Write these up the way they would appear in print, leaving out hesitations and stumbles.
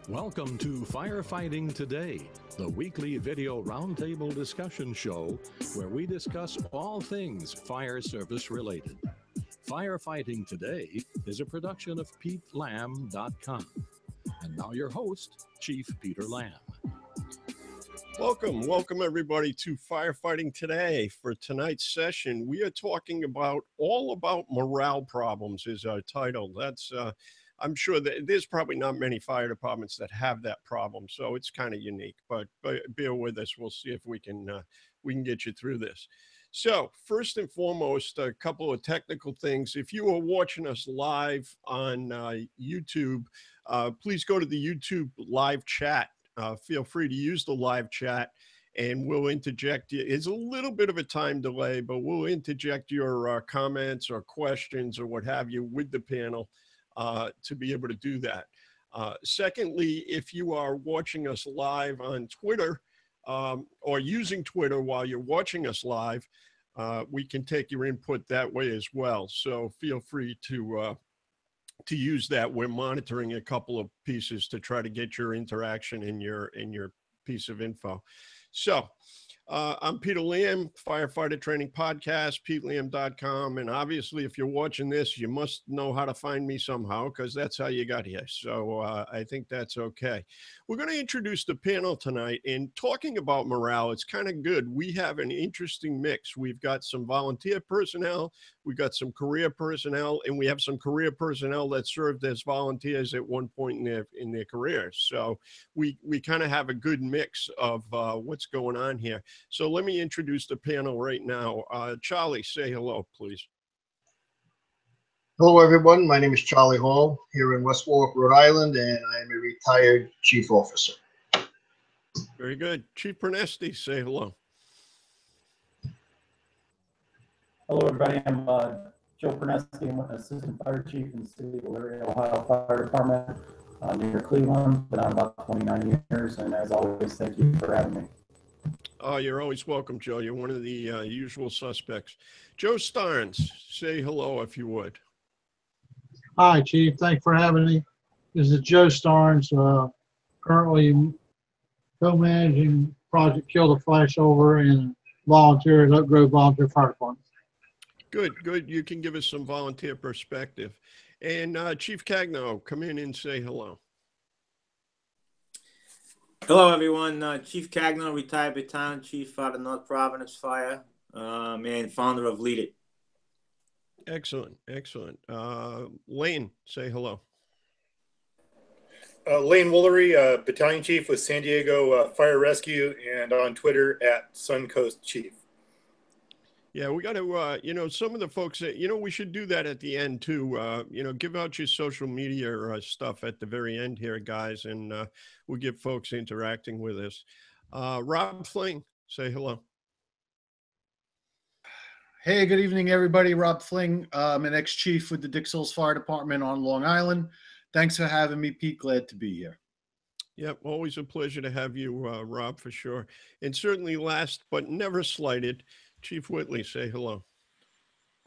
Welcome to Firefighting Today, the weekly video roundtable discussion show where we discuss all things fire service related. Firefighting Today is a production of PeteLamb.com. And now your host, Chief Peter Lamb. Welcome everybody to Firefighting Today. For tonight's session, we are talking about all about morale problems is our title. That's I'm sure that there's probably not many fire departments that have that problem, so it's kind of unique. But bear with us; we'll see if we can get you through this. So first and foremost, a couple of technical things. If you are watching us live on YouTube, please go to the YouTube live chat. Feel free to use the live chat, and we'll interject. It's a little bit of a time delay, but we'll interject your comments or questions or what have you with the panel. To be able to do that. Secondly, if you are watching us live on Twitter or using Twitter while you're watching us live, we can take your input that way as well. So feel free to use that. We're monitoring a couple of pieces to try to get your interaction in your piece of info. So I'm Peter Lamb, Firefighter Training Podcast, PeteLamb.com. And obviously, if you're watching this, you must know how to find me somehow because that's how you got here. So I think that's okay. We're going to introduce the panel tonight. And talking about morale, it's kind of good. We have an interesting mix. We've got some volunteer personnel, we've got some career personnel, and we have some career personnel that served as volunteers at one point in their careers. So we kind of have a good mix of what's going on here. So let me introduce the panel right now. Charlie, say hello, please. Hello, everyone. My name is Charlie Hall here in West Warwick, Rhode Island, and I am a retired chief officer. Very good. Chief Pernesti, say hello. Hello, everybody. I'm Joe Pernesti. I'm an assistant fire chief in the city of Elyria, Ohio Fire Department near Cleveland. Been on about 29 years, and as always, thank you for having me. Oh, you're always welcome, Joe. You're one of the usual suspects. Joe Starnes, say hello if you would. Hi, Chief. Thanks for having me. This is Joe Starnes, currently co-managing Project Kill the Flashover and volunteer at Oak Grove Volunteer Fire Department. Good. You can give us some volunteer perspective. And Chief Cagno, come in and say hello. Hello, everyone. Chief Cagno, retired battalion chief out of North Providence Fire, and founder of Lead It. Excellent. Lane, say hello. Lane Woolery, battalion chief with San Diego Fire Rescue, and on Twitter at Suncoast Chief. Yeah, we got to, some of the folks that, we should do that at the end too. Give out your social media stuff at the very end here, guys, and we'll get folks interacting with us. Rob Fling, say hello. Hey, good evening, everybody. Rob Fling. I'm an ex-chief with the Dick Sills Fire Department on Long Island. Thanks for having me, Pete. Glad to be here. Yep, always a pleasure to have you, Rob, for sure. And certainly last but never slighted, Chief Whitley, say hello.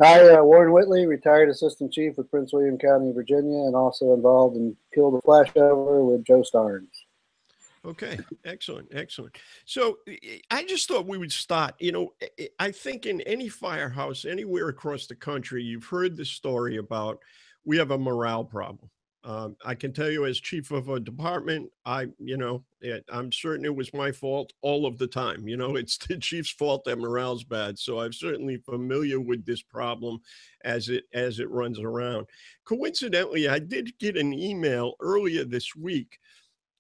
Hi, Warren Whitley, retired assistant chief with Prince William County, Virginia, and also involved in Kill the Flashover with Joe Starnes. Okay, excellent. So I just thought we would start. I think in any firehouse, anywhere across the country, you've heard the story about we have a morale problem. I can tell you as chief of a department, I'm certain it was my fault all of the time. It's the chief's fault that morale's bad. So I'm certainly familiar with this problem as it runs around. Coincidentally, I did get an email earlier this week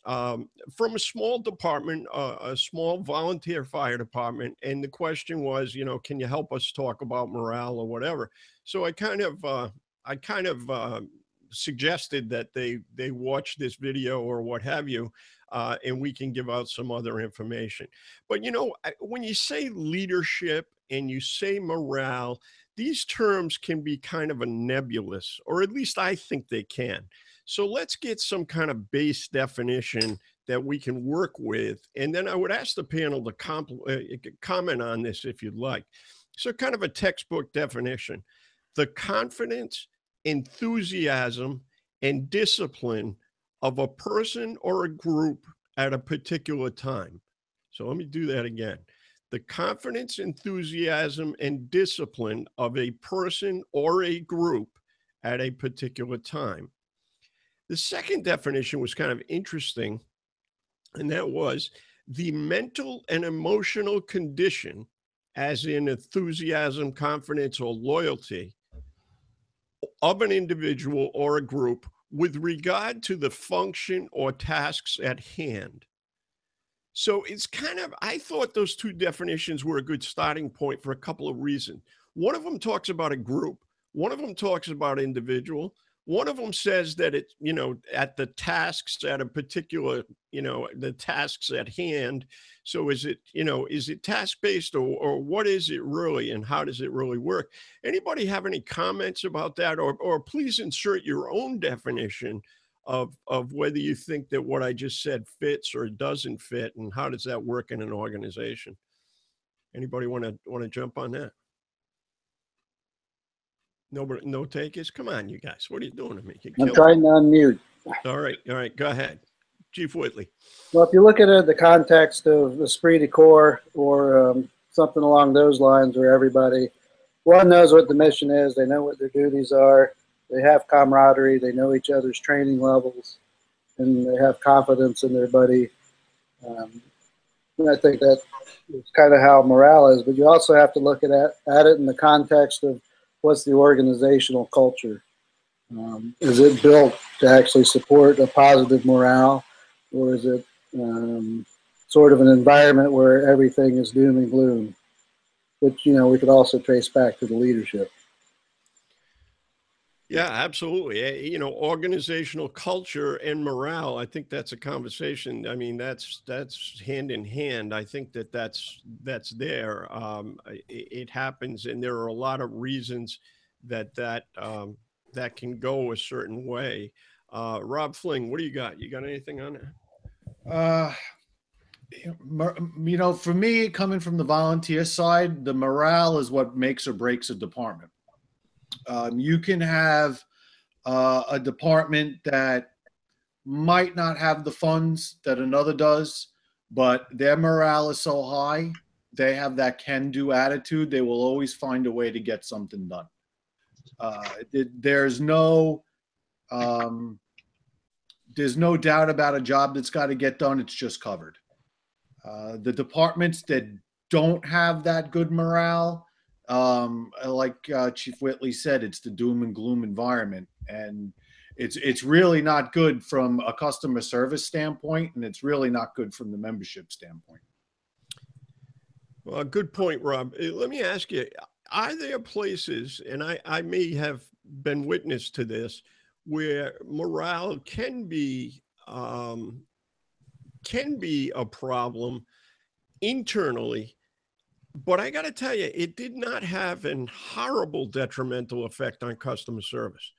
from a small department, a small volunteer fire department. And the question was, can you help us talk about morale or whatever? So I kind of suggested that they watch this video or what have you, and we can give out some other information. But when you say leadership and you say morale, these terms can be kind of a nebulous, or at least I think they can. So let's get some kind of base definition that we can work with. And then I would ask the panel to comment on this if you'd like. So kind of a textbook definition: the confidence enthusiasm, and discipline of a person or a group at a particular time. So let me do that again. The confidence, enthusiasm, and discipline of a person or a group at a particular time. The second definition was kind of interesting, and that was the mental and emotional condition, as in enthusiasm, confidence, or loyalty, of an individual or a group with regard to the function or tasks at hand. So it's kind of, I thought those two definitions were a good starting point for a couple of reasons. One of them talks about a group, one of them talks about individual. One of them says that it, at the tasks at a particular, the tasks at hand. So is it task-based or what is it really, and how does it really work? Anybody have any comments about that, or please insert your own definition of whether you think that what I just said fits or doesn't fit, and how does that work in an organization? Anybody want to jump on that? Nobody, no takers? Come on, you guys. What are you doing to me? I'm trying to unmute. All right. Go ahead. Chief Whitley. Well, if you look at it in the context of esprit de corps or something along those lines, where everybody, one knows what the mission is, they know what their duties are, they have camaraderie, they know each other's training levels, and they have confidence in their buddy. And I think that is kind of how morale is. But you also have to look at it in the context of what's the organizational culture. Is it built to actually support a positive morale, or is it sort of an environment where everything is doom and gloom, which, we could also trace back to the leadership. Yeah, absolutely. Organizational culture and morale, I think that's a conversation. I mean, that's hand in hand. I think that's there. It happens, and there are a lot of reasons that can go a certain way. Rob Fling, what do you got? You got anything on that? For me, coming from the volunteer side, the morale is what makes or breaks a department. You can have a department that might not have the funds that another does, but their morale is so high, they have that can-do attitude. They will always find a way to get something done. There's no doubt about a job that's got to get done. It's just covered. The departments that don't have that good morale, like Chief Whitley said, it's the doom and gloom environment, and it's really not good from a customer service standpoint, and it's really not good from the membership standpoint. Well, good point, Rob. Let me ask you, are there places, and I may have been witness to this, where morale can be a problem internally, but I got to tell you, it did not have a horrible detrimental effect on customer service.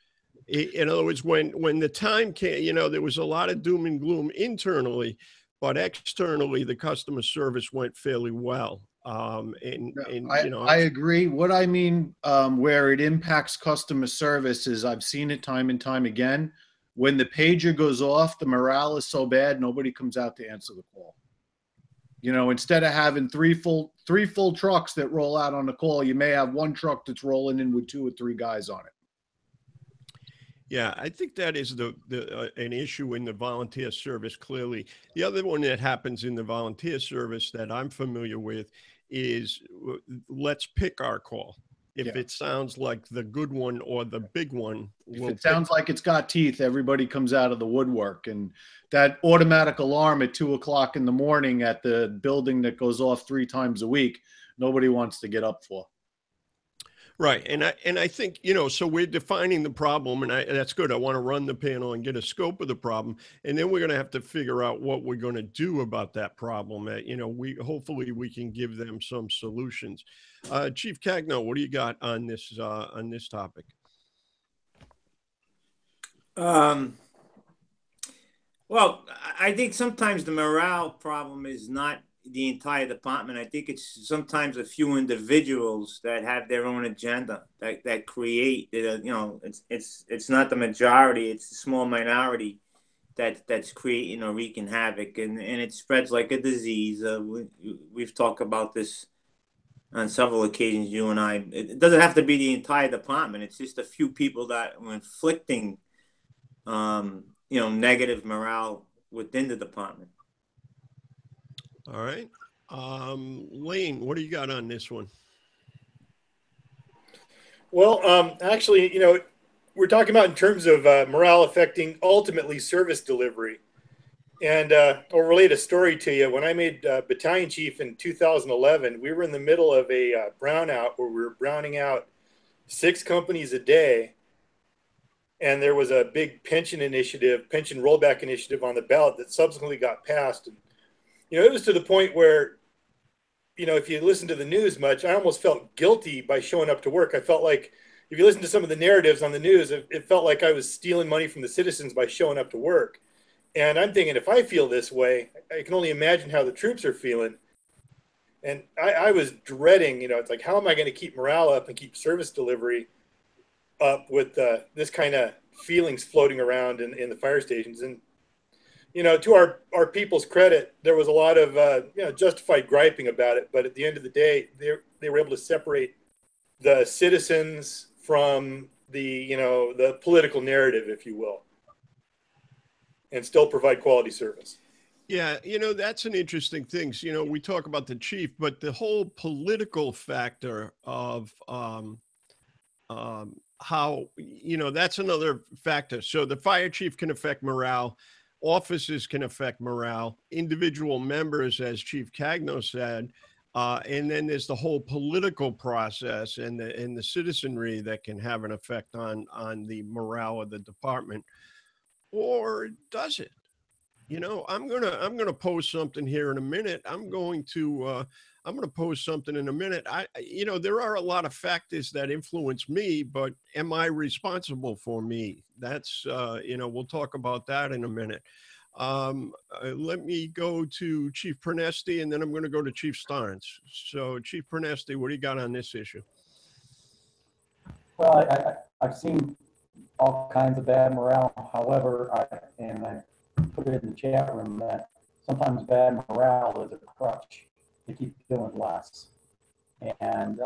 In other words, when the time came, there was a lot of doom and gloom internally, but externally, the customer service went fairly well. I agree. What I mean, where it impacts customer service is I've seen it time and time again. When the pager goes off, the morale is so bad, nobody comes out to answer the call. Instead of having three full trucks that roll out on the call, you may have one truck that's rolling in with 2 or 3 guys on it. Yeah, I think that is an issue in the volunteer service, clearly. The other one that happens in the volunteer service that I'm familiar with is let's pick our call. If it sounds like the good one or the big one. If it sounds like it's got teeth, everybody comes out of the woodwork. And that automatic alarm at 2 o'clock in the morning at the building that goes off 3 times a week, nobody wants to get up for. Right. And I think, so we're defining the problem, and that's good. I want to run the panel and get a scope of the problem. And then we're going to have to figure out what we're going to do about that problem. Hopefully we can give them some solutions. Chief Cagno, what do you got on this topic? Well, I think sometimes the morale problem is not the entire department. I think it's sometimes a few individuals that have their own agenda that create. You know, it's not the majority; it's a small minority that's creating or wreaking havoc, and it spreads like a disease. We've talked about this on several occasions, you and I. It doesn't have to be the entire department. It's just a few people that are inflicting, negative morale within the department. All right. Lane, what do you got on this one? Well, actually, we're talking about in terms of morale affecting ultimately service delivery. And I'll relate a story to you. When I made battalion chief in 2011, we were in the middle of a brownout where we were browning out 6 companies a day. And there was a big pension rollback initiative on the ballot that subsequently got passed. And, it was to the point where, if you listen to the news much, I almost felt guilty by showing up to work. I felt like, if you listen to some of the narratives on the news, it felt like I was stealing money from the citizens by showing up to work. And I'm thinking, if I feel this way, I can only imagine how the troops are feeling. And I was dreading, it's like, how am I going to keep morale up and keep service delivery up with this kind of feelings floating around in the fire stations? And, to our people's credit, there was a lot of, justified griping about it. But at the end of the day, they were able to separate the citizens from the political narrative, if you will, and still provide quality service. Yeah, that's an interesting thing. So, we talk about the chief, but the whole political factor of how, that's another factor. So the fire chief can affect morale, officers can affect morale, individual members, as Chief Cagno said, and then there's the whole political process and the citizenry that can have an effect on the morale of the department. Or does it? I'm gonna post something here in a minute. I'm going to post something in a minute. There are a lot of factors that influence me, but am I responsible for me? That's we'll talk about that in a minute. Let me go to Chief Pernesti, and then I'm going to go to Chief Starnes. So, Chief Pernesti, what do you got on this issue? Well, I've seen all kinds of bad morale. However, I put it in the chat room that sometimes bad morale is a crutch to keep doing less. And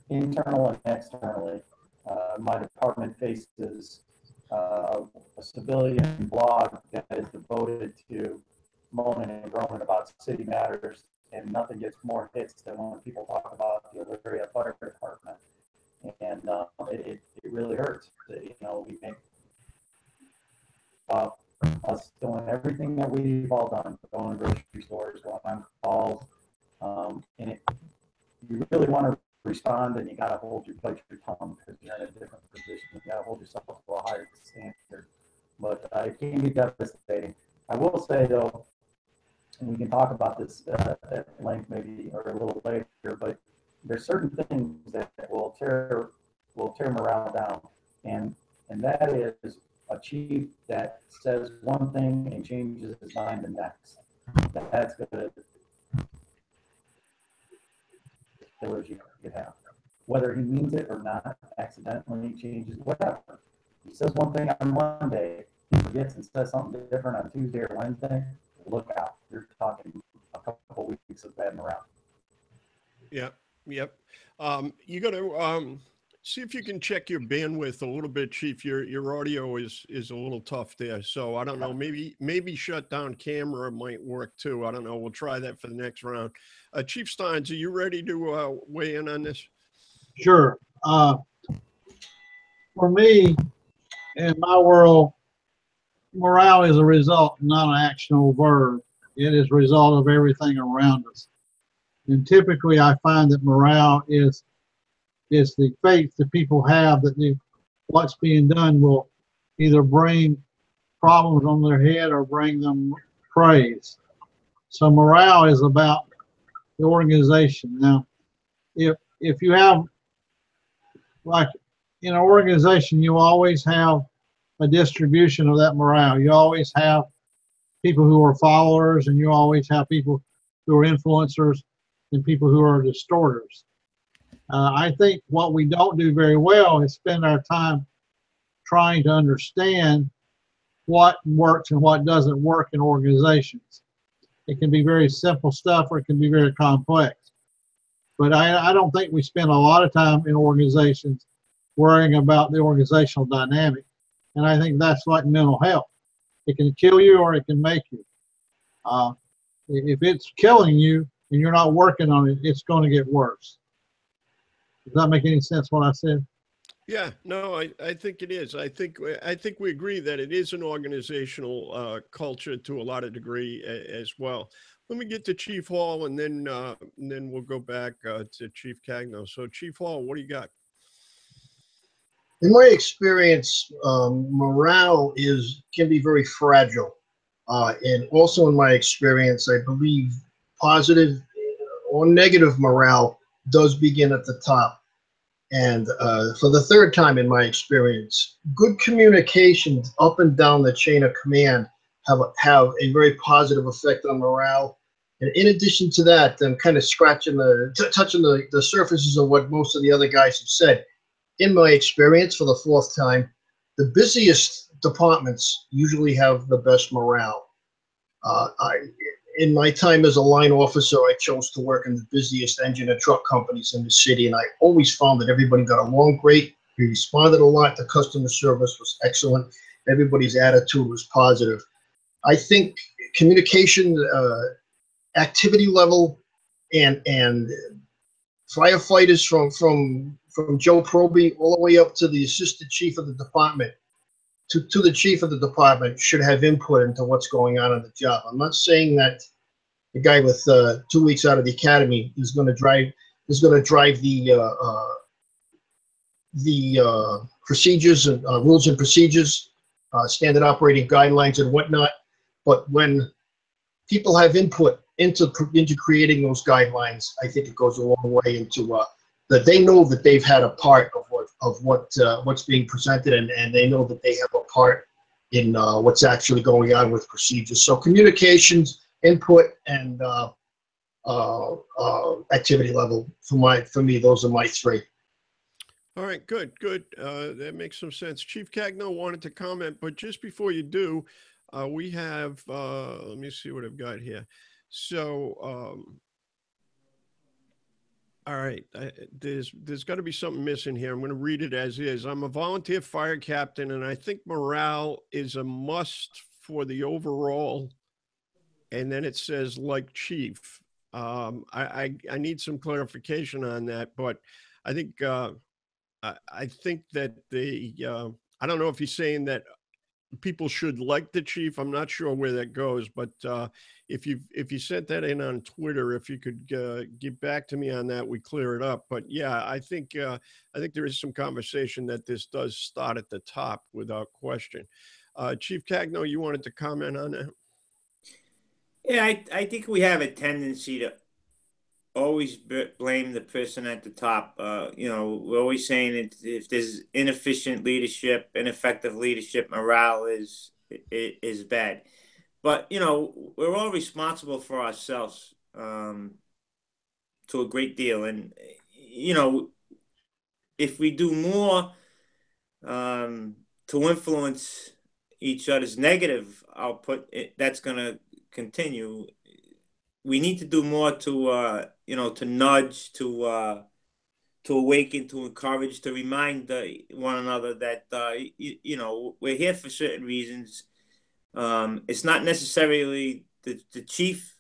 internal and externally, my department faces a civilian blog that is devoted to moaning and groaning about city matters, and nothing gets more hits than when people talk about the Elyria Fire Department. And it really hurts. We make us doing everything that we've all done, going to grocery stores, going on calls, and you really want to respond, and you got to hold your tongue because you're in a different position. You got to hold yourself to a higher standard. But it can be devastating. I will say though, and we can talk about this at length maybe or a little later, but there's certain things that will tear morale down, and that is a chief that says one thing and changes his mind the next. That's good. Killers you have, whether he means it or not, accidentally changes, whatever. He says one thing on Monday, he forgets and says something different on Tuesday or Wednesday. Look out! You're talking a couple weeks of bad morale. Yep. You got to see if you can check your bandwidth a little bit, Chief. Your audio is a little tough there. So I don't know. Maybe shut down camera might work too. I don't know. We'll try that for the next round. Chief Steins, are you ready to weigh in on this? Sure. For me, in my world, morale is a result, not an actionable verb. It is a result of everything around us. And typically I find that morale is the faith that people have that what's being done will either bring problems on their head or bring them praise. So morale is about the organization. Now, if you have, like in an organization, you always have a distribution of that morale. You always have people who are followers, and you always have people who are influencers and people who are distorters. I think what we don't do very well is spend our time trying to understand what works and what doesn't work in organizations. It can be very simple stuff or it can be very complex. But I don't think we spend a lot of time in organizations worrying about the organizational dynamic. And I think that's like mental health. It can kill you or it can make you. If it's killing you and you're not working on it, it's going to get worse. Does that make any sense what I said? Yeah, no, I think it is. I think we agree that it is an organizational culture to a lot of degree as well. Let me get to Chief Hall, and then we'll go back to Chief Cagno. So, Chief Hall, what do you got? In my experience, morale can be very fragile, and also in my experience, I believe positive or negative morale does begin at the top. And for the third time in my experience, good communication up and down the chain of command have a very positive effect on morale. And in addition to that, I'm kind of touching the surfaces of what most of the other guys have said. In my experience, for the fourth time, the busiest departments usually have the best morale. In my time as a line officer, I chose to work in the busiest engine and truck companies in the city, and I always found that everybody got along great. We responded a lot. The customer service was excellent. Everybody's attitude was positive. I think communication, activity level, and firefighters from Joe Proby all the way up to the assistant chief of the department, to the chief of the department should have input into what's going on in the job. I'm not saying that the guy with 2 weeks out of the academy is going to drive the procedures and rules and procedures, standard operating guidelines and whatnot. But when people have input into creating those guidelines, I think it goes a long way into that they know that they've had a part of what's being presented, and they know that they have a part in what's actually going on with procedures. So communications, input, and activity level for me, those are my three. All right, good. That makes some sense. Chief Cagno wanted to comment, but just before you do, we have, let me see what I've got here. So, all right, there's got to be something missing here. I'm going to read it as is. I'm a volunteer fire captain, and I think morale is a must for the overall. And then it says, like chief. I need some clarification on that, but I think that I don't know if he's saying that people should like the chief. I'm not sure where that goes, but if you sent that in on Twitter, if you could get back to me on that, we clear it up. But yeah, I think there is some conversation that this does start at the top without question. Chief Cagno, you wanted to comment on that? Yeah, I think we have a tendency to always blame the person at the top. We're always saying if there's inefficient leadership, ineffective leadership, morale is bad. But, we're all responsible for ourselves to a great deal. And, if we do more to influence each other's negative output, that's going to continue. We need to do more to to nudge, to awaken, to encourage, to remind one another that we're here for certain reasons. It's not necessarily the chief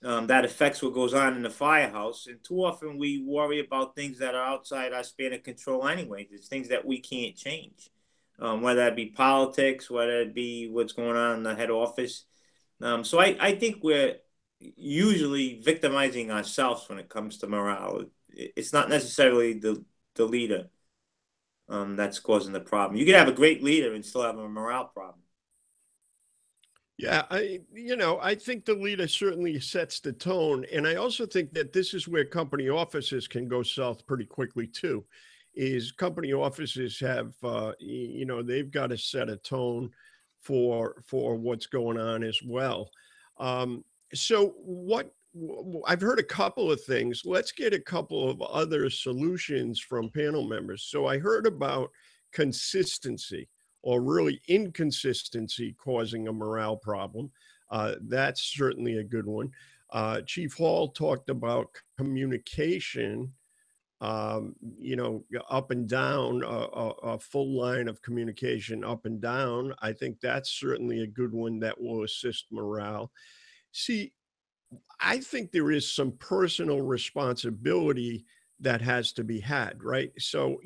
that affects what goes on in the firehouse, and too often we worry about things that are outside our span of control anyway. There's things that we can't change, whether it be politics, whether it be what's going on in the head office. So I think we're usually victimizing ourselves when it comes to morale. It's not necessarily the leader that's causing the problem. You can have a great leader and still have a morale problem. Yeah, I think the leader certainly sets the tone. And I also think that this is where company offices can go south pretty quickly too, is company offices have, they've got to set a tone for what's going on as well. So what I've heard a couple of things. Let's get a couple of other solutions from panel members. So I heard about consistency, or really inconsistency, causing a morale problem. That's certainly a good one. Chief Hall talked about communication, up and down, a full line of communication up and down. I think that's certainly a good one that will assist morale. See, I think there is some personal responsibility that has to be had, right? So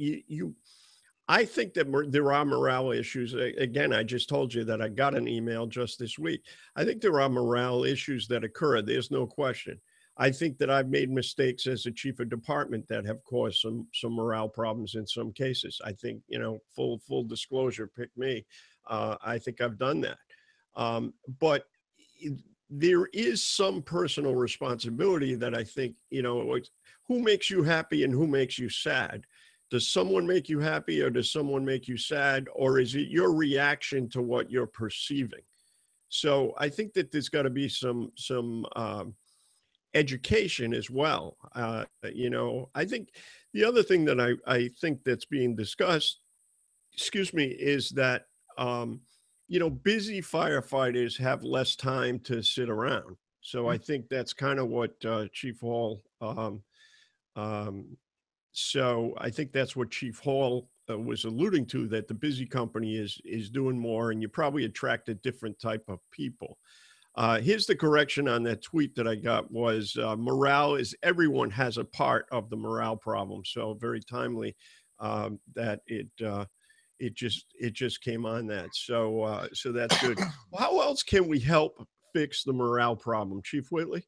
I think that there are morale issues. Again, I just told you that I got an email just this week. I think there are morale issues that occur. There's no question. I think that I've made mistakes as a chief of department that have caused some morale problems in some cases. I think, full disclosure, pick me. I think I've done that. But there is some personal responsibility that I think, who makes you happy and who makes you sad? Does someone make you happy, or does someone make you sad? Or is it your reaction to what you're perceiving? So I think that there's got to be some education as well. I think the other thing that I think that's being discussed, is that, busy firefighters have less time to sit around. So I think that's kind of what Chief Hall, so I think that's what Chief Hall was alluding to, that the busy company is doing more, and you probably attract a different type of people. Here's the correction on that tweet that I got was morale is everyone has a part of the morale problem. So very timely that it just came on that. So that's good. Well, how else can we help fix the morale problem, Chief Whitley?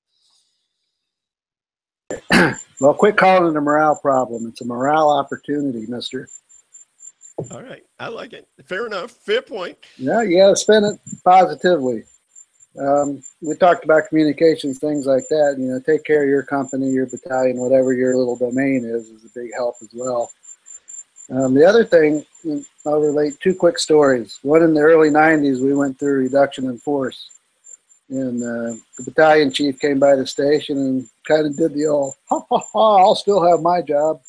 Well, quit calling it a morale problem. It's a morale opportunity, mister. All right. I like it. Fair enough. Fair point. Yeah, you got to spin it positively. We talked about communications, things like that. Take care of your company, your battalion, whatever your little domain is a big help as well. The other thing, I'll relate two quick stories. One, in the early 90s, we went through reduction in force. And the battalion chief came by the station and kind of did the old, ha, ha, ha, I'll still have my job.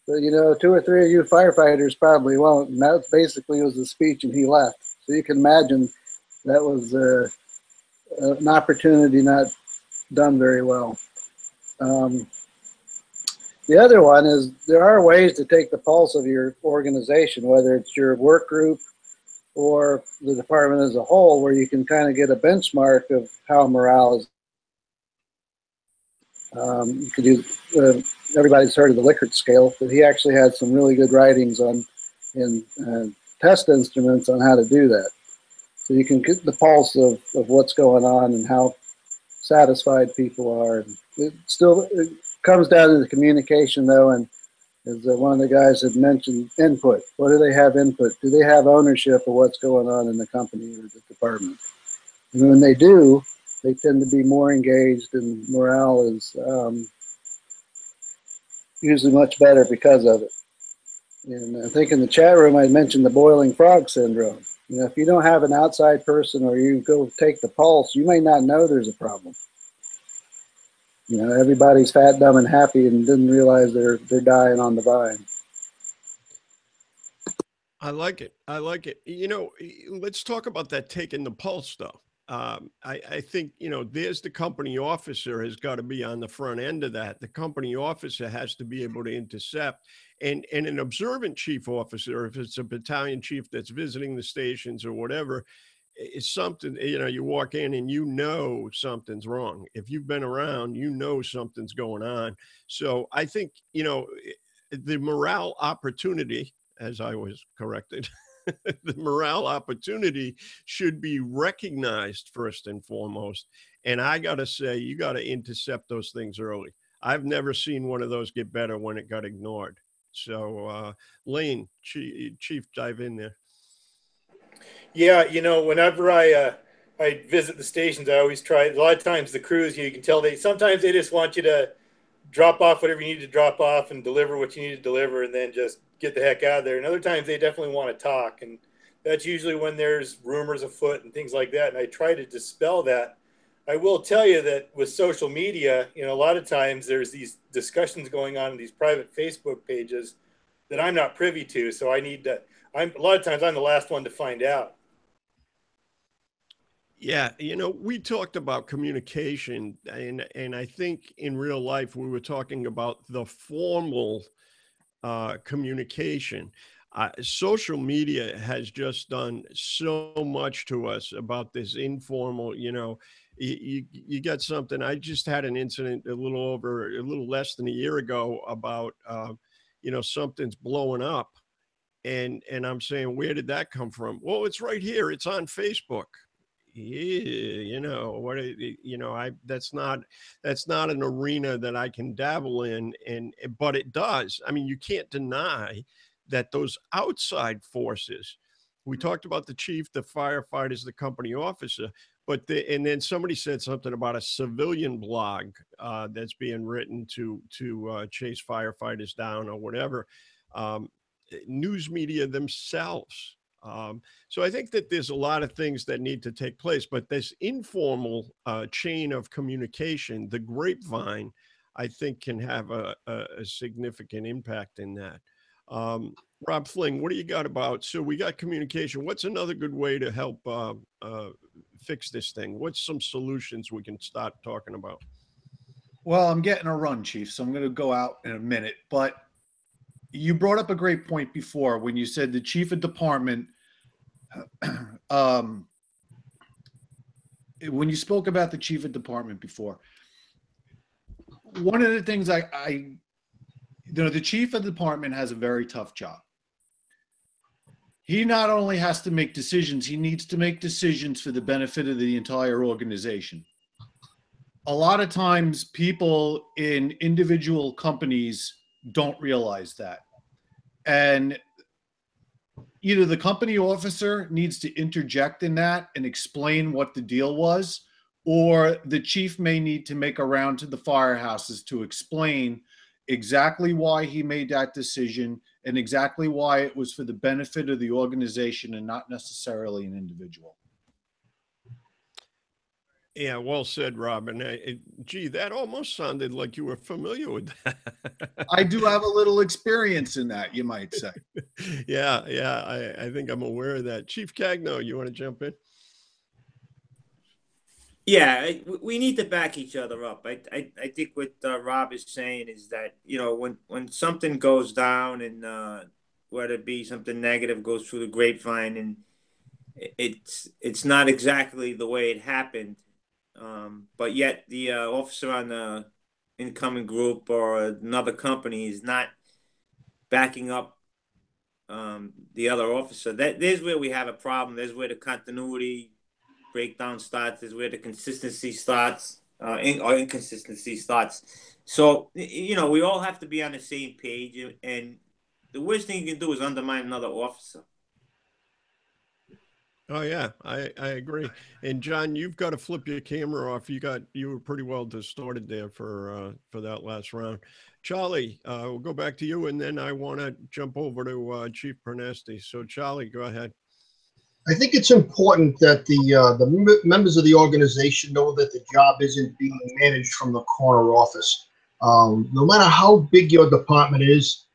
But, 2 or 3 of you firefighters probably won't. And that basically was the speech, and he left. So you can imagine that was an opportunity not done very well. The other one is there are ways to take the pulse of your organization, whether it's your work group or the department as a whole, where you can kind of get a benchmark of how morale is. You could use, everybody's heard of the Likert scale, but he actually had some really good writings in test instruments on how to do that. So you can get the pulse of what's going on and how satisfied people are. It comes down to the communication, though, and as one of the guys had mentioned, input. What do they have input? Do they have ownership of what's going on in the company or the department? And when they do, they tend to be more engaged, and morale is usually much better because of it. And I think in the chat room I mentioned the boiling frog syndrome. If you don't have an outside person, or you go take the pulse, you may not know there's a problem. Everybody's fat, dumb, and happy and didn't realize they're dying on the vine. I like it. I like it. Let's talk about that taking the pulse, though. I think, there's the company officer has got to be on the front end of that. The company officer has to be able to intercept, and an observant chief officer, if it's a battalion chief that's visiting the stations or whatever, it's something, you walk in and something's wrong. If you've been around, something's going on. So I think, the morale opportunity, as I was corrected, the morale opportunity should be recognized first and foremost. And I got to say, you got to intercept those things early. I've never seen one of those get better when it got ignored. So, Lane, Chief, dive in there. Yeah, whenever I visit the stations, I always try. A lot of times the crews, you can tell sometimes they just want you to drop off whatever you need to drop off and deliver what you need to deliver, and then just get the heck out of there. And other times they definitely want to talk, and that's usually when there's rumors afoot and things like that. And I try to dispel that I will tell you that with social media, a lot of times there's these discussions going on in these private Facebook pages that I'm not privy to. So I need to, a lot of times I'm the last one to find out. Yeah, we talked about communication, and I think in real life we were talking about the formal communication. Social media has just done so much to us about this informal, you got something. I just had an incident a little less than a year ago about, something's blowing up, and I'm saying, where did that come from? Well, it's right here. It's on Facebook. Yeah, that's not an arena that I can dabble in, but it does. I mean, you can't deny that those outside forces. We talked about the chief, the firefighters, the company officer, and then somebody said something about a civilian blog that's being written to chase firefighters down or whatever. News media themselves. So I think that there's a lot of things that need to take place, but this informal chain of communication, the grapevine, I think can have a significant impact in that. Rob Fling, what do you got about? So we got communication. What's another good way to help fix this thing? What's some solutions we can start talking about? Well, I'm getting a run, Chief, so I'm going to go out in a minute. But you brought up a great point before when you said the chief of department. When you spoke about the chief of department before, one of the things the chief of department has a very tough job. He not only has to make decisions, he needs to make decisions for the benefit of the entire organization. A lot of times people in individual companies don't realize that. And either the company officer needs to interject in that and explain what the deal was, or the chief may need to make a round to the firehouses to explain exactly why he made that decision and exactly why it was for the benefit of the organization and not necessarily an individual. Yeah, well said, Robin. Gee, that almost sounded like you were familiar with that. I do have a little experience in that, you might say. Yeah, I think I'm aware of that. Chief Cagno, you want to jump in? Yeah, we need to back each other up. I think what Rob is saying is that, when something goes down and whether it be something negative goes through the grapevine and it's not exactly the way it happened, but yet the officer on the incoming group or another company is not backing up the other officer. There's where we have a problem. There's where the continuity breakdown starts. There's where the consistency starts, or inconsistency starts. So, we all have to be on the same page, and the worst thing you can do is undermine another officer. Oh yeah, I agree. And John, you've got to flip your camera off. You were pretty well distorted there for that last round. Charlie, we'll go back to you, and then I want to jump over to Chief Pernesti. So Charlie, go ahead. I think it's important that the members of the organization know that the job isn't being managed from the corner office. No matter how big your department is,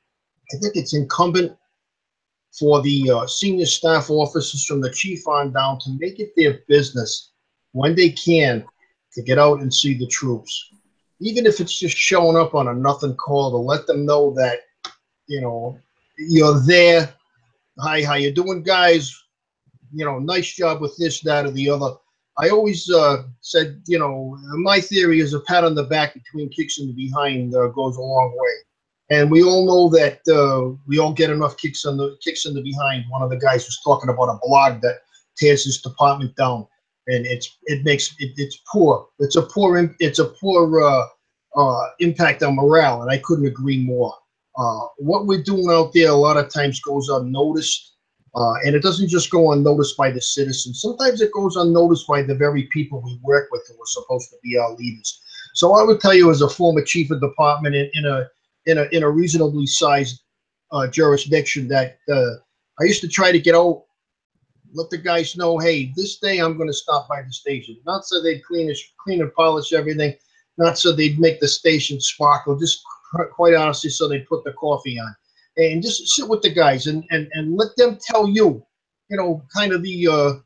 I think it's incumbent for the senior staff officers from the chief on down to make it their business when they can to get out and see the troops. Even if it's just showing up on a nothing call to let them know that, you're there. Hi, how you doing, guys? Nice job with this, that, or the other. I always said, my theory is a pat on the back between kicks in the behind goes a long way. And we all know that we all get enough kicks in the behind. One of the guys was talking about a blog that tears this department down, and it's poor. It's a poor impact on morale, and I couldn't agree more. What we're doing out there a lot of times goes unnoticed, and it doesn't just go unnoticed by the citizens. Sometimes it goes unnoticed by the very people we work with who are supposed to be our leaders. So I would tell you, as a former chief of department in a reasonably sized jurisdiction, that I used to try to get out let the guys know, hey, this day I'm going to stop by the station. Not so they'd clean and polish everything, not so they'd make the station sparkle, just quite honestly, so they put the coffee on. And just sit with the guys and let them tell you, kind of the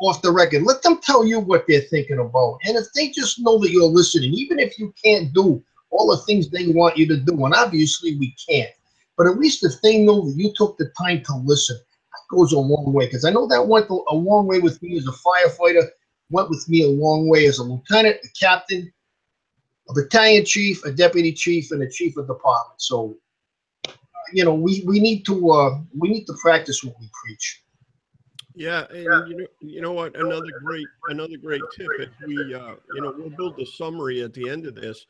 off the record. Let them tell you what they're thinking about. And if they just know that you're listening, even if you can't do all the things they want you to do, and obviously we can't, but at least if they know that you took the time to listen, that goes a long way. Because I know that went a long way with me as a firefighter, went with me a long way as a lieutenant, a captain, a battalion chief, a deputy chief, and a chief of department. So, we need to practice what we preach. Yeah, and you know what? Another great tip is we'll build a summary at the end of this,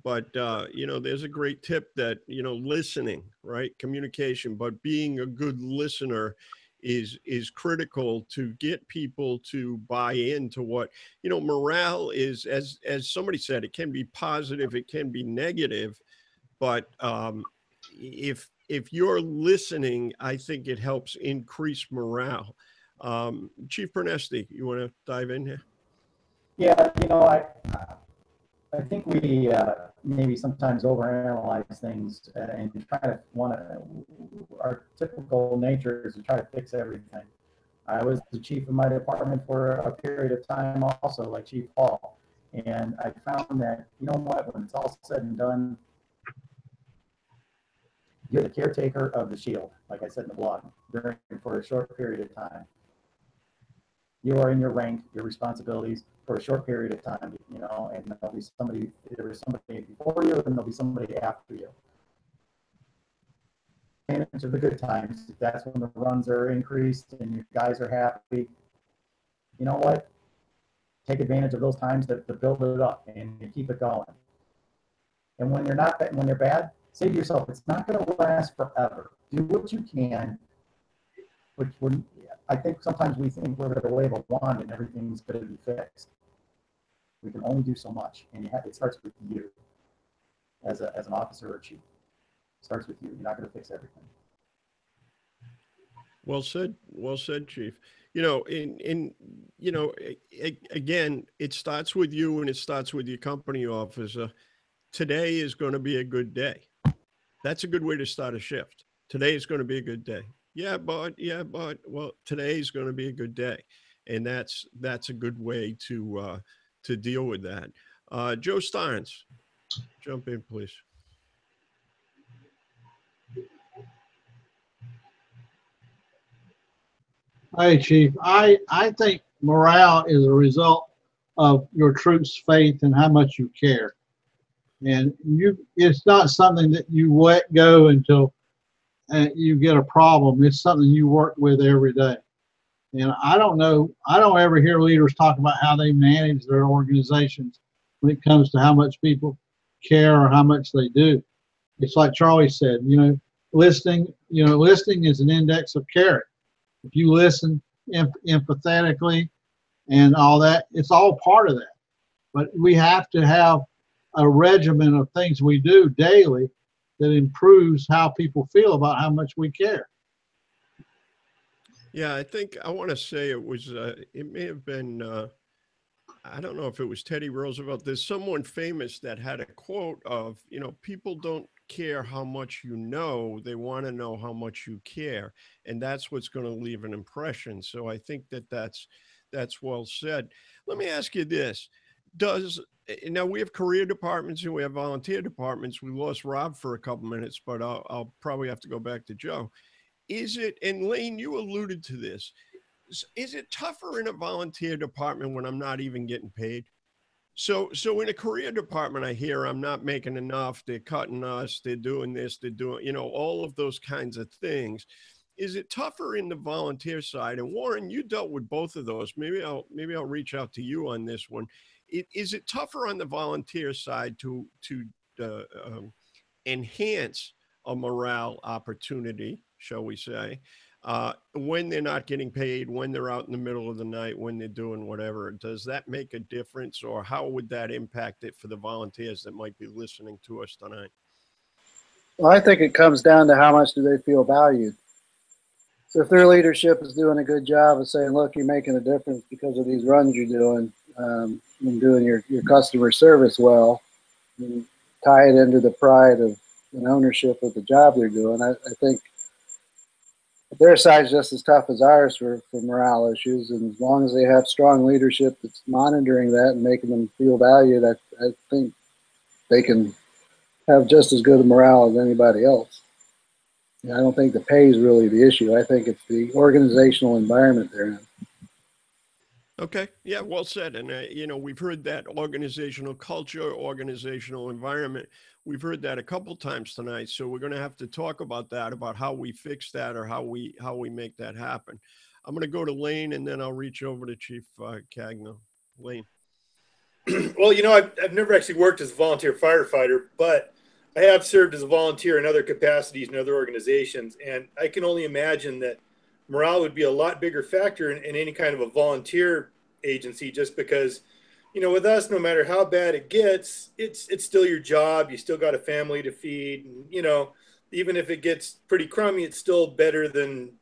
but there's a great tip that listening, right? Communication, but being a good listener is critical to get people to buy into what morale is. As somebody said, it can be positive, it can be negative, but if you're listening, I think it helps increase morale. Chief Pernesti, you want to dive in here? Yeah, I think we maybe sometimes overanalyze things and try to our typical nature is to try to fix everything. I was the chief of my department for a period of time also, like Chief Hall. And I found that, when it's all said and done, you're the caretaker of the shield, like I said in the blog, for a short period of time. You are in your rank, your responsibilities for a short period of time, and there'll be somebody before you, and there'll be somebody after you. Advantage of the good times, that's when the runs are increased and you guys are happy. You know what? Take advantage of those times to build it up and keep it going. And when they're bad, say to yourself, it's not going to last forever. Do what you can. I think sometimes we think we're going to wave a wand and everything's going to be fixed. We can only do so much, and it starts with you as an officer or chief. It starts with you. You're not going to fix everything. Well said, Chief. Again, it starts with you and it starts with your company officer. Today is going to be a good day. That's a good way to start a shift. Today is going to be a good day. Yeah, but well, today is going to be a good day, and that's a good way to deal with that. Joe Starnes, jump in, please. Hey, Chief. I think morale is a result of your troops' faith and how much you care. And it's not something that you let go until you get a problem. It's something you work with every day. And I don't ever hear leaders talk about how they manage their organizations when it comes to how much people care or how much they do. It's like Charlie said, listening is an index of care. If you listen empathetically and all that, it's all part of that. But we have to have a regimen of things we do daily that improves how people feel about how much we care. Yeah, I want to say it was, it may have been, I don't know if it was Teddy Roosevelt. There's someone famous that had a quote of, people don't care how much you know, they want to know how much you care. And that's what's going to leave an impression. So I think that's well said. Let me ask you this. Now we have career departments and we have volunteer departments. We lost Rob for a couple minutes, but I'll probably have to go back to Joe. And Lane, you alluded to this. Is it tougher in a volunteer department when I'm not even getting paid? So in a career department, I hear I'm not making enough. They're cutting us. They're doing this. They're doing, all of those kinds of things. Is it tougher in the volunteer side? And Warren, you dealt with both of those. Maybe I'll reach out to you on this one. Is it tougher on the volunteer side to enhance a morale opportunity, shall we say, when they're not getting paid, when they're out in the middle of the night, when they're doing whatever? Does that make a difference, or how would that impact it for the volunteers that might be listening to us tonight? Well, I think it comes down to how much do they feel valued. So if their leadership is doing a good job of saying, look, you're making a difference because of these runs you're doing, and doing your customer service well, and tie it into the pride of and ownership of the job they're doing, I think their side's just as tough as ours for morale issues. And as long as they have strong leadership that's monitoring that and making them feel valued, I think they can have just as good a morale as anybody else. I don't think the pay is really the issue. I think it's the organizational environment they're in. Okay. Yeah, well said. And, we've heard that organizational culture, organizational environment. We've heard that a couple times tonight. So we're going to have to talk about that, about how we fix that or how we make that happen. I'm going to go to Lane and then I'll reach over to Chief Cagno. Lane. Well, I've never actually worked as a volunteer firefighter, but I have served as a volunteer in other capacities in other organizations. And I can only imagine that morale would be a lot bigger factor in any kind of a volunteer agency, just because, with us, no matter how bad it gets, it's still your job. You still got a family to feed. And, even if it gets pretty crummy, it's still better than,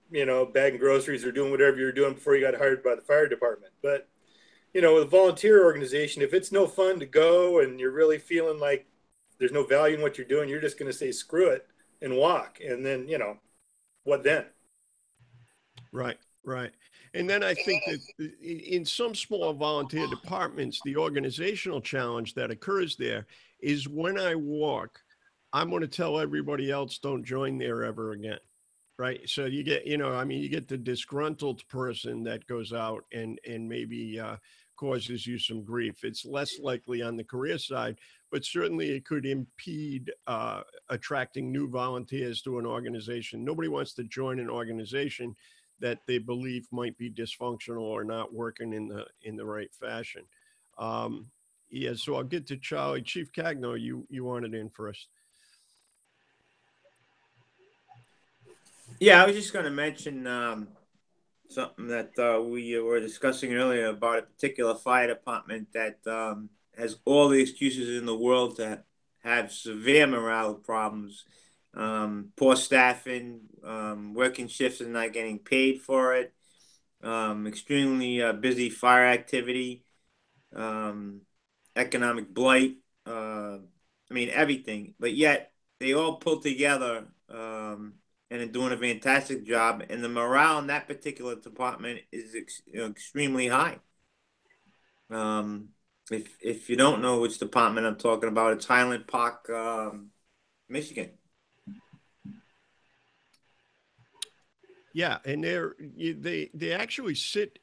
bagging groceries or doing whatever you're doing before you got hired by the fire department. But, with a volunteer organization, if it's no fun to go and you're really feeling like there's no value in what you're doing, you're just going to say, screw it and walk. And then, what then? Right. And then I think that in some small volunteer departments, the organizational challenge that occurs there is when I walk, I'm going to tell everybody else, don't join there ever again. Right. So you get, you get the disgruntled person that goes out and maybe causes you some grief. It's less likely on the career side, but certainly it could impede attracting new volunteers to an organization. Nobody wants to join an organization that they believe might be dysfunctional or not working in the right fashion. So I'll get to Charlie. Chief Cagno, you wanted in first. Yeah, I was just going to mention something that we were discussing earlier about a particular fire department that has all the excuses in the world to have severe morale problems. Poor staffing, working shifts and not getting paid for it, extremely busy fire activity, economic blight, everything. But yet they all pull together and are doing a fantastic job. And the morale in that particular department is extremely high. If you don't know which department I'm talking about, it's Highland Park, Michigan. Yeah, and they actually sit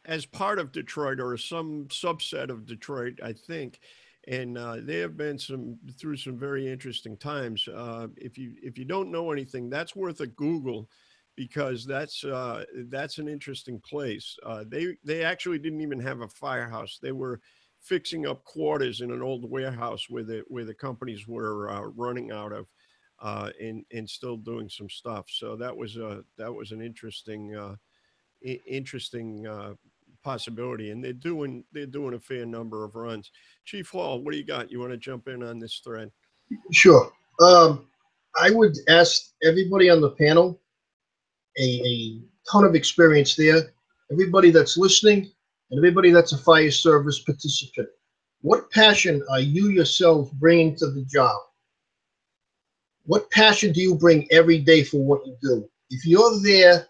as part of Detroit or some subset of Detroit, I think, and they have been through some very interesting times. If you don't know anything, that's worth a Google, because that's an interesting place. They actually didn't even have a firehouse. They were fixing up quarters in an old warehouse where the companies were running out of. And still doing some stuff. So that was an interesting possibility, and they're doing a fair number of runs. Chief Hall, what do you got? You want to jump in on this thread? Sure. I would ask everybody on the panel, a ton of experience there. Everybody that's listening and everybody that's a fire service participant, what passion are you yourself bringing to the job? What passion do you bring every day for what you do? If you're there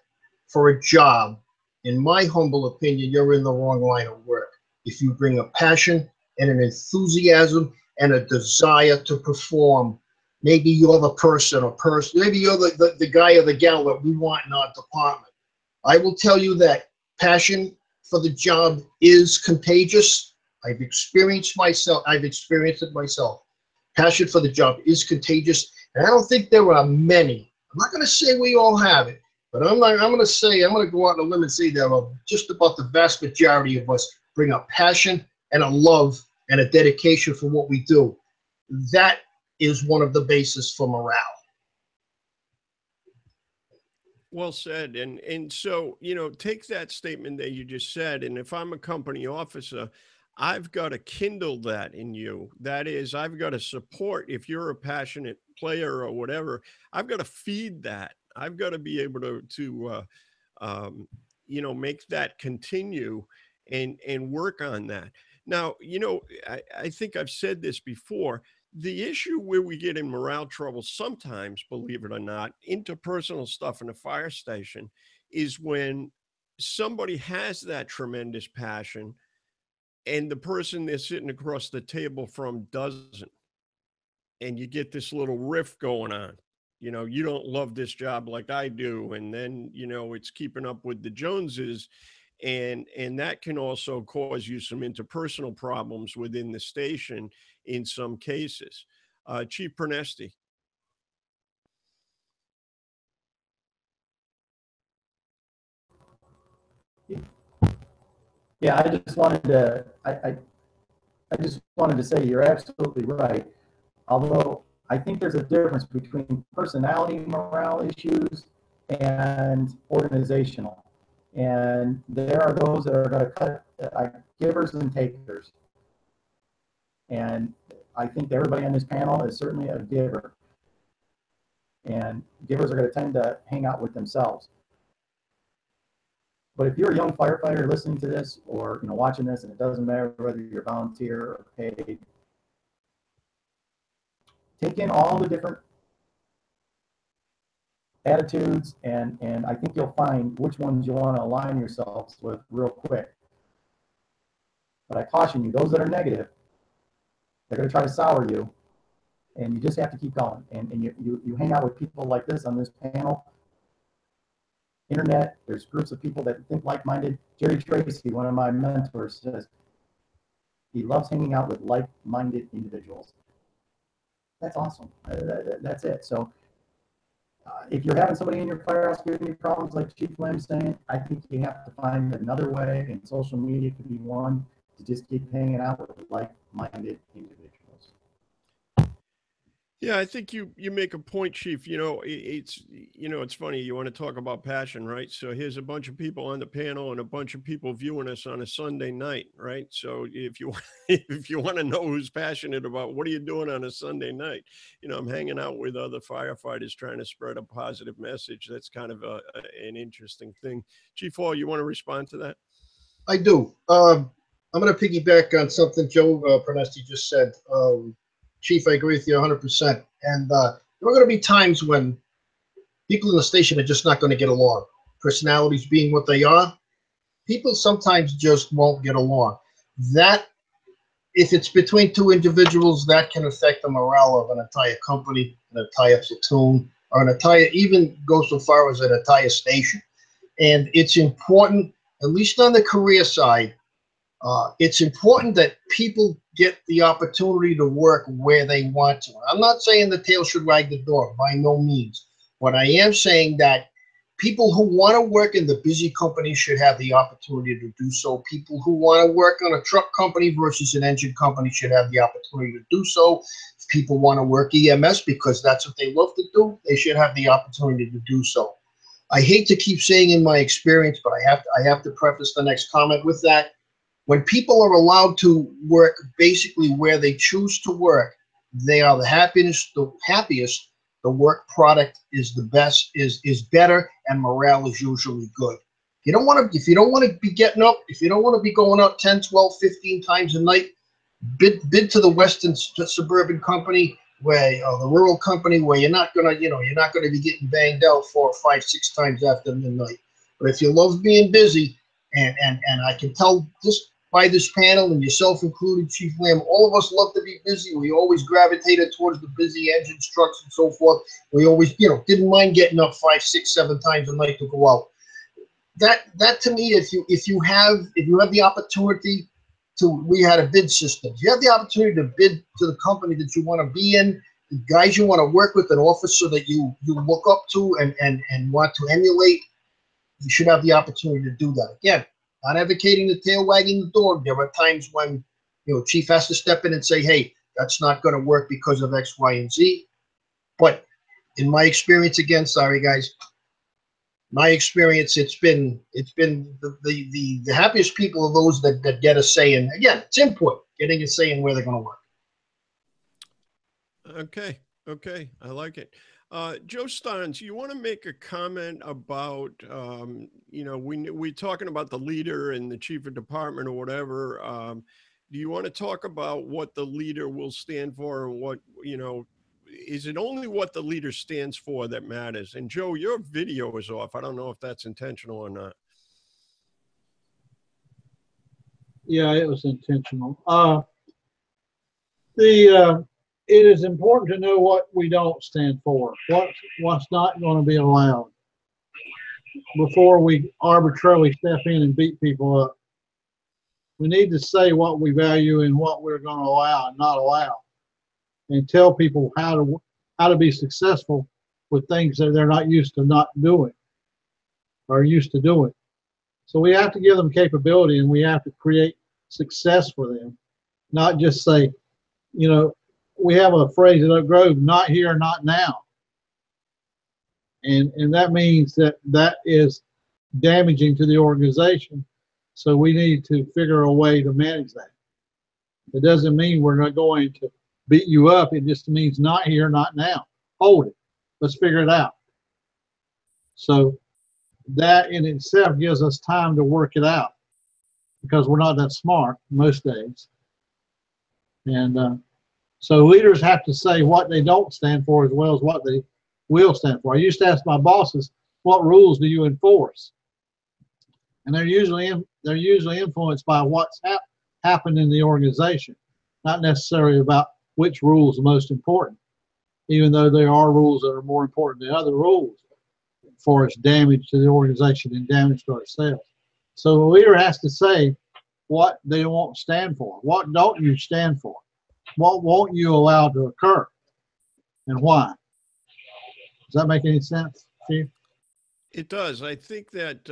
for a job, in my humble opinion, you're in the wrong line of work. If you bring a passion and an enthusiasm and a desire to perform, maybe you're the person maybe you're the guy or the gal that we want in our department. I will tell you that passion for the job is contagious. I've experienced it myself. Passion for the job is contagious. And I don't think there are many. I'm not going to say we all have it, but I'm going to go out on a limb and say there are just about the vast majority of us bring a passion and a love and a dedication for what we do. That is one of the bases for morale. Well said. And so, take that statement that you just said. And if I'm a company officer, I've got to kindle that in you. That is, I've got to support, if you're a passionate player or whatever, I've got to feed that. I've got to be able to make that continue and work on that. Now, I think I've said this before. The issue where we get in morale trouble sometimes, believe it or not, interpersonal stuff in a fire station, is when somebody has that tremendous passion and the person they're sitting across the table from doesn't. And you get this little rift going on. You don't love this job like I do. And then, it's keeping up with the Joneses. And that can also cause you some interpersonal problems within the station in some cases. Chief Pernesti. Yeah, I just wanted to say you're absolutely right. Although I think there's a difference between personality morale issues and organizational. And there are those that are going to cut givers and takers. And I think everybody on this panel is certainly a giver. And givers are going to tend to hang out with themselves. But if you're a young firefighter listening to this or watching this, and it doesn't matter whether you're volunteer or paid, take in all the different attitudes, and I think you'll find which ones you want to align yourselves with real quick. But I caution you, those that are negative, they're going to try to sour you, and you just have to keep going. And you hang out with people like this on this panel. Internet, there's groups of people that think like-minded. Jerry Tracy, one of my mentors, says he loves hanging out with like-minded individuals. That's awesome. That's it. So if you're having somebody in your firehouse giving you problems like Chief Lim's saying, I think you have to find another way, and social media could be one, to just keep hanging out with like-minded individuals. Yeah, I think you make a point, Chief. It's funny. You want to talk about passion, right? So here's a bunch of people on the panel and a bunch of people viewing us on a Sunday night, right? So if you want to know who's passionate about what are you doing on a Sunday night, I'm hanging out with other firefighters trying to spread a positive message. That's kind of an interesting thing. Chief Hall, you want to respond to that? I do. I'm going to piggyback on something Joe Pernesti just said. Chief, I agree with you 100%. And there are going to be times when people in the station are just not going to get along. Personalities being what they are, people sometimes just won't get along. That, if it's between two individuals, that can affect the morale of an entire company, an entire platoon, or an entire, even go so far as an entire station. And it's important, at least on the career side, it's important that people get the opportunity to work where they want to. I'm not saying the tail should wag the dog, by no means. But I am saying that people who want to work in the busy company should have the opportunity to do so. People who want to work on a truck company versus an engine company should have the opportunity to do so. If people want to work EMS because that's what they love to do, they should have the opportunity to do so. I hate to keep saying in my experience, but I have to preface the next comment with that. When people are allowed to work basically where they choose to work, they are the happiest. The work product is the best, is better, and morale is usually good. If you don't want to be getting up, if you don't want to be going out 10, 12, 15 times a night, bid to the Western Suburban Company, where the rural company, where you're not gonna be getting banged out 4 or 5, 6 times after midnight. But if you love being busy, and I can tell just by this panel, and yourself included, Chief Lamb, all of us love to be busy. We always gravitated towards the busy engines, trucks, and so forth. We always, didn't mind getting up 5, 6, 7 times a night to go out. That to me, if you have the opportunity to, we had a bid system. If you have the opportunity to bid to the company that you want to be in, the guys you want to work with, an officer that you look up to and want to emulate, you should have the opportunity to do that. Again, not advocating the tail wagging the dog. There are times when, Chief has to step in and say, hey, that's not going to work because of X, Y, and Z. But in my experience, again, sorry guys, my experience, it's been the happiest people are those that get a say in. Again, it's input, getting a say in where they're going to work. Okay, I like it. Joe Starnes, you want to make a comment about, we're talking about the leader and the chief of department or whatever. Do you want to talk about what the leader will stand for and what, is it only what the leader stands for that matters? And Joe, your video is off. I don't know if that's intentional or not. Yeah, it was intentional. It is important to know what we don't stand for, what's not going to be allowed before we arbitrarily step in and beat people up. We need to say what we value and what we're going to allow and not allow, and tell people how to be successful with things that they're not used to not doing or used to doing. So we have to give them capability, and we have to create success for them, not just say, we have a phrase at Oak Grove, not here, not now. And that means that is damaging to the organization. So we need to figure a way to manage that. It doesn't mean we're not going to beat you up. It just means not here, not now. Hold it. Let's figure it out. So that in itself gives us time to work it out, because we're not that smart most days. And so leaders have to say what they don't stand for as well as what they will stand for. I used to ask my bosses, what rules do you enforce? And they're usually influenced by what's happened in the organization, not necessarily about which rules are most important, even though there are rules that are more important than other rules for its damage to the organization and damage to ourselves. So the leader has to say what they won't stand for. What don't you stand for? What won't you allow to occur, and why? Does that make any sense, Chief? It does. I think that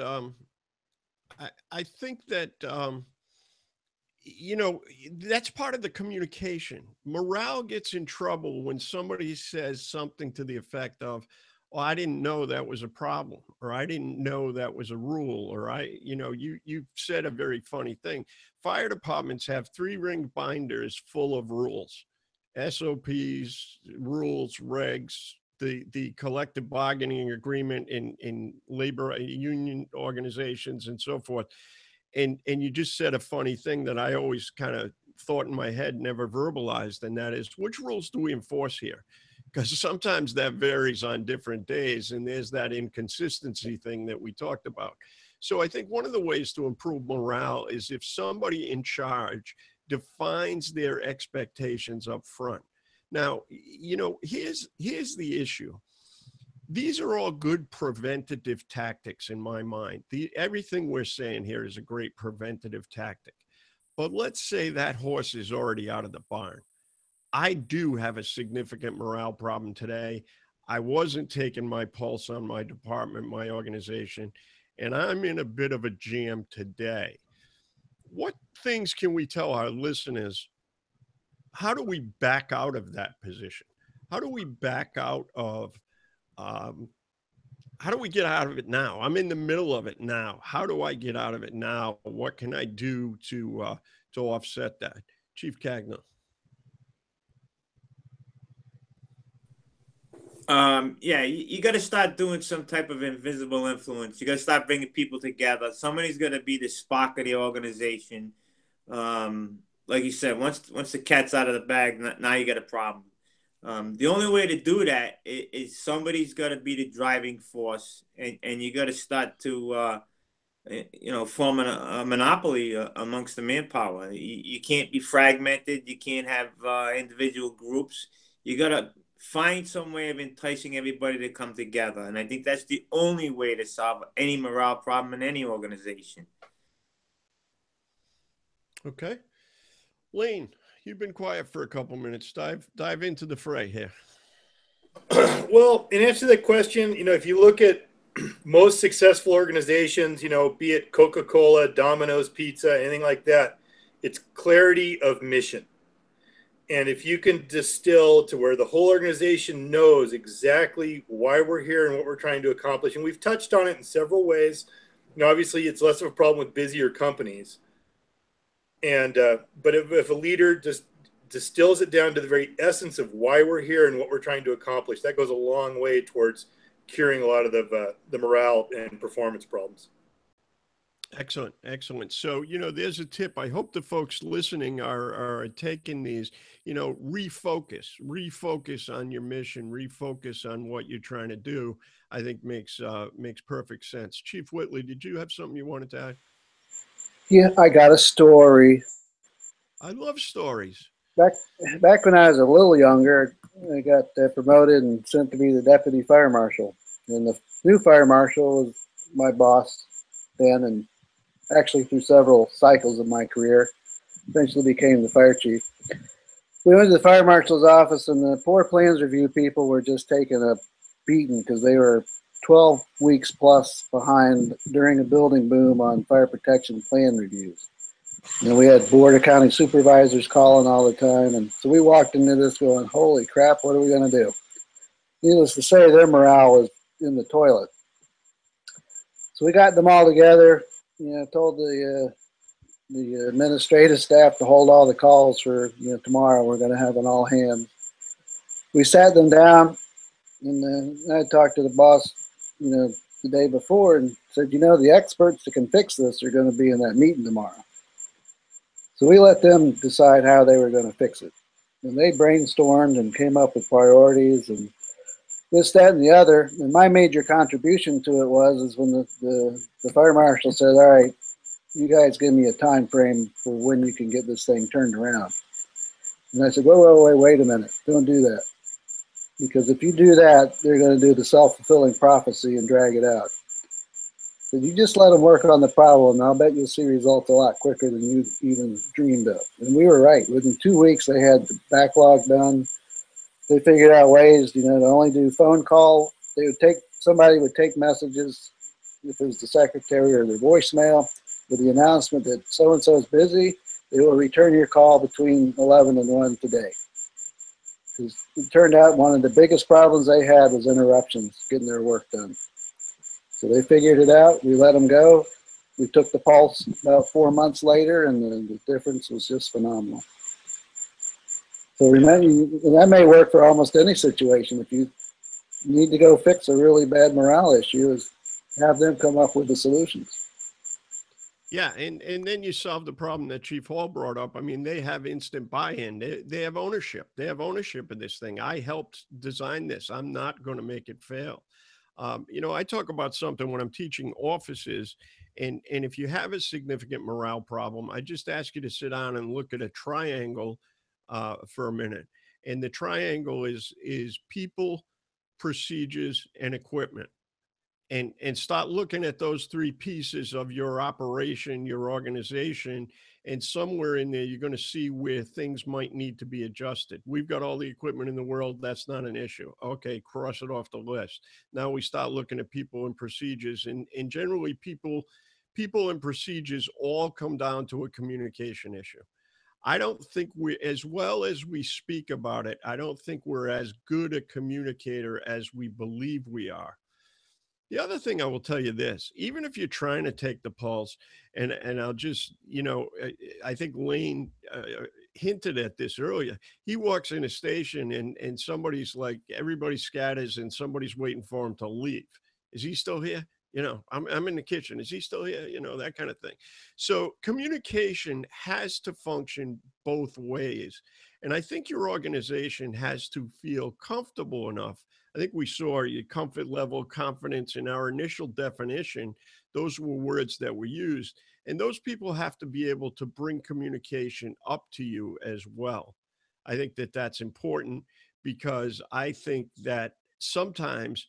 that's part of the communication. Morale gets in trouble when somebody says something to the effect of, "Oh, I didn't know that was a problem," or "I didn't know that was a rule," or you said a very funny thing. Fire departments have 3-ring binders full of rules, SOPs, rules, regs, the collective bargaining agreement in labor union organizations and so forth. And you just said a funny thing that I always kind of thought in my head, never verbalized, and that is, which rules do we enforce here? Because sometimes that varies on different days, and there's that inconsistency thing that we talked about. So I think one of the ways to improve morale is if somebody in charge defines their expectations up front. Now, here's the issue. These are all good preventative tactics in my mind. Everything we're saying here is a great preventative tactic. But let's say that horse is already out of the barn. I do have a significant morale problem today. I wasn't taking my pulse on my department, my organization, and I'm in a bit of a jam today. What things can we tell our listeners? How do we back out of that position? How do we back out of, how do we get out of it now? I'm in the middle of it now. How do I get out of it now? What can I do to offset that? Chief Cagno. You got to start doing some type of invisible influence. You got to start bringing people together. Somebody's going to be the spark of the organization. Like you said, once the cat's out of the bag, now you got a problem. The only way to do that is somebody's got to be the driving force, and you got to start to form a monopoly amongst the manpower. You can't be fragmented. You can't have individual groups. You got to find some way of enticing everybody to come together. And I think that's the only way to solve any morale problem in any organization. Okay. Lane, you've been quiet for a couple minutes. Dive into the fray here. Well, in answer to that question, if you look at most successful organizations, be it Coca-Cola, Domino's Pizza, anything like that, it's clarity of mission. And if you can distill to where the whole organization knows exactly why we're here and what we're trying to accomplish, and we've touched on it in several ways, obviously it's less of a problem with busier companies. And but if a leader just distills it down to the very essence of why we're here and what we're trying to accomplish. That goes a long way towards curing a lot of the morale and performance problems. Excellent, excellent. So, there's a tip. I hope the folks listening are taking these, refocus on your mission, refocus on what you're trying to do. I think makes perfect sense. Chief Whitley, did you have something you wanted to add? Yeah, I got a story. I love stories. Back when I was a little younger, I got promoted and sent to be the deputy fire marshal. And the new fire marshal was my boss then, and actually through several cycles of my career, eventually became the fire chief. We went to the fire marshal's office, and the poor plans review people were just taking a beating because they were 12 weeks plus behind during a building boom on fire protection plan reviews. We had board of county supervisors calling all the time, and so we walked into this going, holy crap, what are we going to do? Needless to say, their morale was in the toilet. So we got them all together, told the administrative staff to hold all the calls for, tomorrow. We're going to have an all hands. We sat them down, and I talked to the boss, the day before, and said, the experts that can fix this are going to be in that meeting tomorrow. So we let them decide how they were going to fix it. And they brainstormed and came up with priorities and this, that, and the other. And my major contribution to it was when the fire marshal said, all right, you guys give me a time frame for when you can get this thing turned around. And I said, wait a minute. Don't do that. Because if you do that, they're going to do the self-fulfilling prophecy and drag it out. So you just let them work on the problem, and I'll bet you'll see results a lot quicker than you even dreamed of. And we were right. Within 2 weeks, they had the backlog done. They figured out ways, to only do phone call. Somebody would take messages, if it was the secretary or their voicemail, with the announcement that so-and-so is busy. They will return your call between 11 and 1 today. Because it turned out one of the biggest problems they had was interruptions, getting their work done. So they figured it out. We let them go. We took the pulse about 4 months later, and the difference was just phenomenal. So remember, and that may work for almost any situation. If you need to go fix a really bad morale issue, is have them come up with the solutions. Yeah, and then you solve the problem that Chief Hall brought up. I mean, they have instant buy-in. They have ownership. They have ownership of this thing. I helped design this. I'm not going to make it fail. I talk about something when I'm teaching offices, and if you have a significant morale problem, I just ask you to sit down and look at a triangle for a minute. And the triangle is people, procedures, and equipment. And start looking at those three pieces of your operation, your organization, and somewhere in there, you're going to see where things might need to be adjusted. We've got all the equipment in the world. That's not an issue. Okay, cross it off the list. Now we start looking at people and procedures, and generally people and procedures all come down to a communication issue. I don't think as well as we speak about it, I don't think we're as good a communicator as we believe we are. The other thing I will tell you this, even if you're trying to take the pulse, and I'll just, I think Lane hinted at this earlier. He walks in a station and somebody's like, everybody scatters and somebody's waiting for him to leave. Is he still here? I'm in the kitchen. Is he still here? That kind of thing. So communication has to function both ways. And I think your organization has to feel comfortable enough. I think we saw your comfort level, confidence in our initial definition. Those were words that were used. And those people have to be able to bring communication up to you as well. I think that that's important because I think that sometimes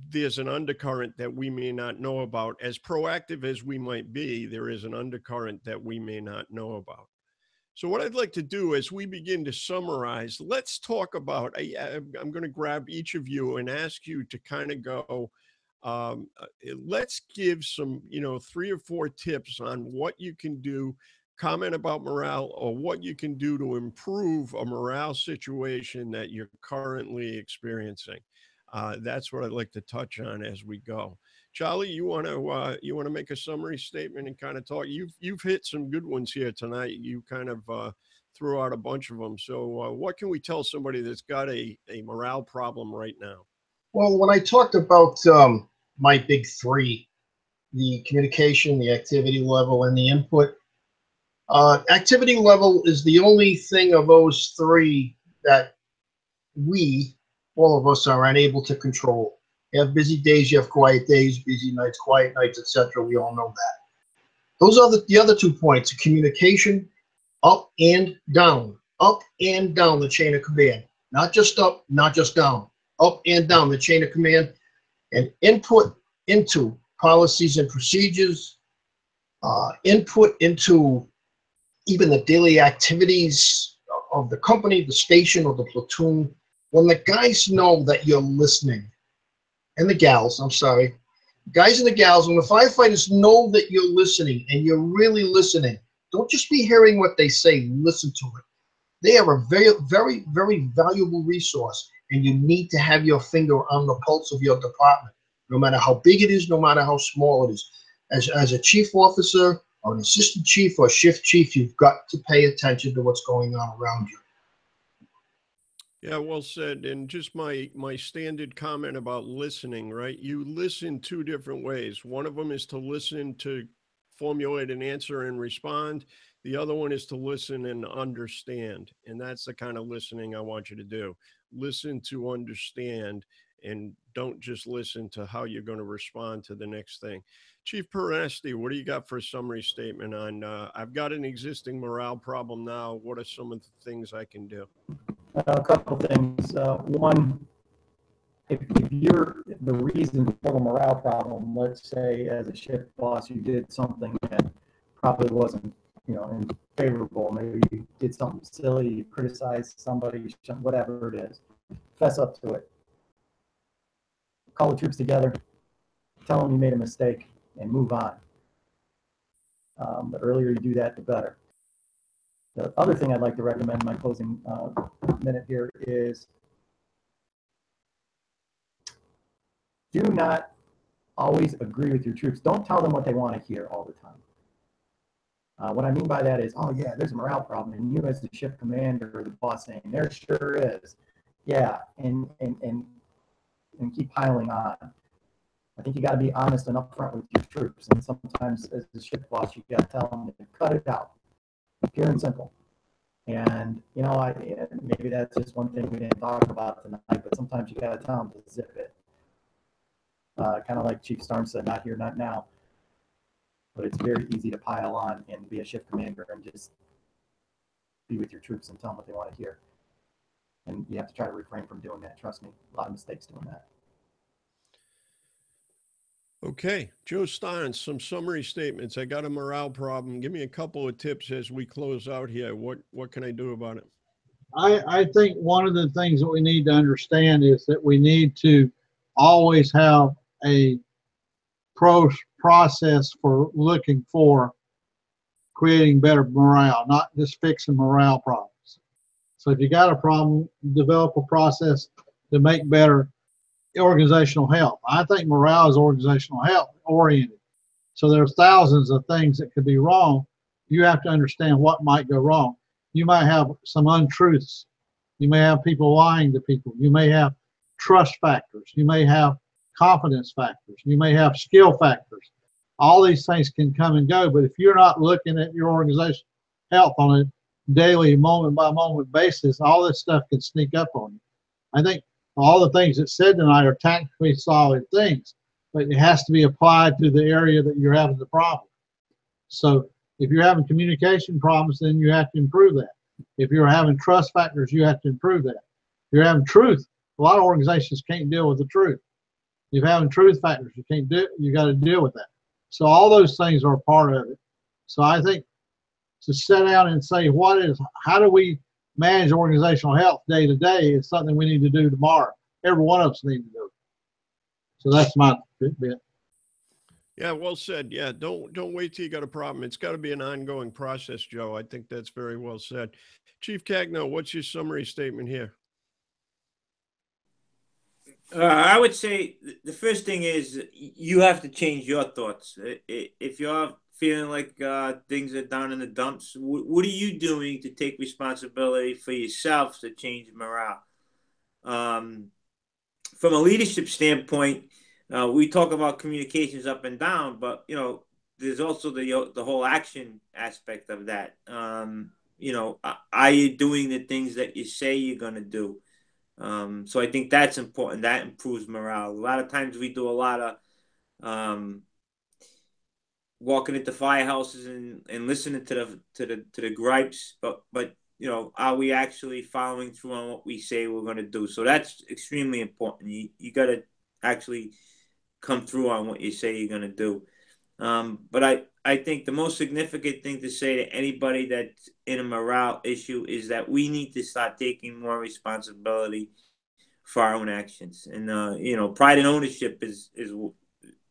there's an undercurrent that we may not know about. As proactive as we might be, there is an undercurrent that we may not know about. So what I'd like to do as we begin to summarize, let's talk about, I'm going to grab each of you and ask you to kind of go, let's give some, 3 or 4 tips on what you can do, comment about morale, or what you can do to improve a morale situation that you're currently experiencing. That's what I'd like to touch on as we go. Charlie, you want to make a summary statement and kind of talk? You've hit some good ones here tonight. You kind of threw out a bunch of them. So what can we tell somebody that's got a morale problem right now? Well, when I talked about my big three, the communication, the activity level, and the input, activity level is the only thing of those three that all of us, are unable to control. You have busy days, you have quiet days, busy nights, quiet nights, etc. We all know that. Those are the other 2 points: communication, up and down the chain of command. Not just up, not just down. Up and down the chain of command, and input into policies and procedures, input into even the daily activities of the company, the station, or the platoon. When the guys know that you're listening, and the gals, I'm sorry, guys and the gals, when the firefighters know that you're listening and you're really listening, don't just be hearing what they say, listen to it. They are a very, very, very valuable resource, and you need to have your finger on the pulse of your department, no matter how big it is, no matter how small it is. As a chief officer or an assistant chief or shift chief, you've got to pay attention to what's going on around you. Yeah, well said. And just my standard comment about listening, right? You listen 2 different ways. One of them is to listen to formulate an answer and respond. The other one is to listen and understand. And that's the kind of listening I want you to do. Listen to understand, and don't just listen to how you're going to respond to the next thing. Chief Perenesti, what do you got for a summary statement on, I've got an existing morale problem now. What are some of the things I can do? A couple things. One, if you're the reason for the morale problem, let's say as a shift boss, you did something that probably wasn't, favorable. Maybe you did something silly, you criticized somebody, whatever it is, fess up to it. Call the troops together, tell them you made a mistake, and move on. The earlier you do that, the better. The other thing I'd like to recommend in my closing minute here is do not always agree with your troops. Don't tell them what they want to hear all the time. What I mean by that is, oh yeah, there's a morale problem, and you as the shift commander or the boss saying, there sure is. Yeah, and keep piling on. I think you got to be honest and upfront with your troops, and sometimes as the shift boss, you got to tell them to cut it out, pure and simple. And maybe that's just one thing we didn't talk about tonight, but sometimes you got to tell them to zip it. Kind of like Chief Starnes said, not here, not now. But it's very easy to pile on and be a shift commander and just be with your troops and tell them what they want to hear. And you have to try to refrain from doing that. Trust me, a lot of mistakes doing that. Okay, Joe Starnes, some summary statements. I got a morale problem. Give me a couple of tips as we close out here. What can I do about it? I think one of the things that we need to understand is that we need to always have a process for looking for creating better morale, not just fixing morale problems. So if you got a problem, develop a process to make better organizational health. I think morale is organizational health oriented. So there's thousands of things that could be wrong. You have to understand what might go wrong. You might have some untruths. You may have people lying to people. You may have trust factors. You may have confidence factors. You may have skill factors. All these things can come and go, but if you're not looking at your organizational health on a daily, moment by moment basis, all this stuff can sneak up on you. I think all the things that said tonight are tactically solid things, but it has to be applied to the area that you're having the problem. So if you're having communication problems, then you have to improve that. If you're having trust factors, you have to improve that. If you're having truth, a lot of organizations can't deal with the truth. If you're having truth factors, you can't do it, you got to deal with that. So all those things are a part of it. So I think to set out and say how do we manage organizational health day to day is something we need to do tomorrow. Every one of us need to do it. So that's my bit. Yeah, well said. Yeah, don't wait till you got a problem. It's got to be an ongoing process, Joe. I think that's very well said. Chief Cagno, what's your summary statement here? I would say the first thing is you have to change your thoughts. If you're feeling like things are down in the dumps, what are you doing to take responsibility for yourself to change morale? From a leadership standpoint, we talk about communications up and down, but there's also the whole action aspect of that. Are you doing the things that you say you're going to do? So I think that's important. That improves morale. A lot of times we do a lot of walking into firehouses and listening to the gripes, but are we actually following through on what we say we're going to do? So that's extremely important. You got to actually come through on what you say you're going to do. But I think the most significant thing to say to anybody that's in a morale issue is that we need to start taking more responsibility for our own actions. And, pride and ownership is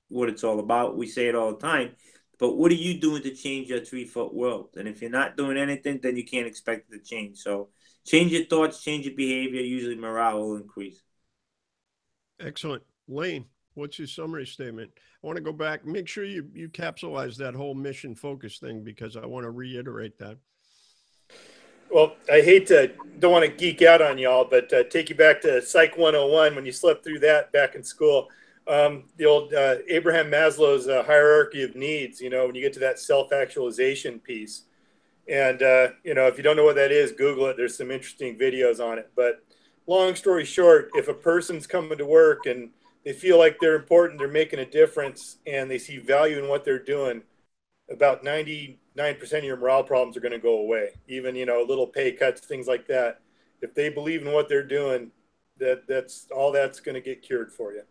what it's all about. We say it all the time. But what are you doing to change your 3-foot world? And if you're not doing anything, then you can't expect it to change. So change your thoughts, change your behavior. Usually morale will increase. Excellent. Lane, what's your summary statement? I want to go back. Make sure you capsulize that whole mission focus thing, because I want to reiterate that. Well, don't want to geek out on y'all, but take you back to Psych 101 when you slept through that back in school. The old Abraham Maslow's hierarchy of needs, when you get to that self-actualization piece. And, if you don't know what that is, Google it. There's some interesting videos on it. But long story short, if a person's coming to work and they feel like they're important, they're making a difference, and they see value in what they're doing, about 99% of your morale problems are going to go away. Even, little pay cuts, things like that. If they believe in what they're doing, that's all that's going to get cured for you.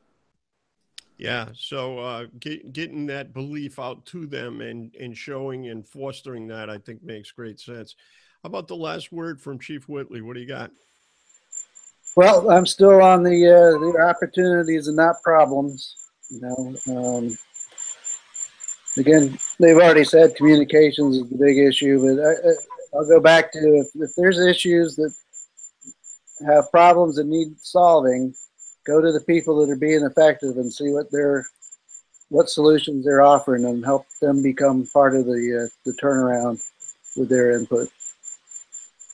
Yeah. So getting that belief out to them and showing and fostering that, I think, makes great sense. How about the last word from Chief Whitley? What do you got? Well, I'm still on the opportunities and not problems. Again, they've already said communications is the big issue, but I'll go back to if there's issues that have problems that need solving, go to the people that are being effective and see what solutions they're offering and help them become part of the turnaround with their input.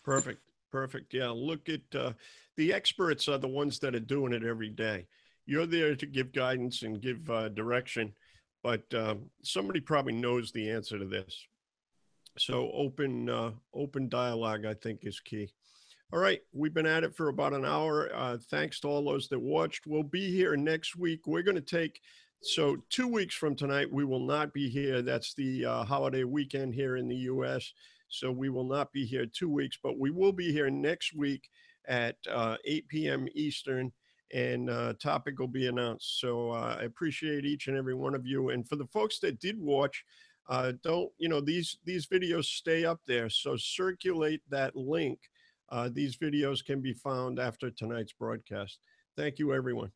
Perfect. Yeah. Look at the experts are the ones that are doing it every day. You're there to give guidance and give direction, but somebody probably knows the answer to this. So open dialogue, I think, is key. All right. We've been at it for about an hour. Thanks to all those that watched. We'll be here next week. We're going to so 2 weeks from tonight, we will not be here. That's the holiday weekend here in the U.S. So we will not be here 2 weeks, but we will be here next week at 8 p.m. Eastern, and topic will be announced. So I appreciate each and every one of you. And for the folks that did watch, these videos stay up there. So circulate that link. These videos can be found after tonight's broadcast. Thank you, everyone.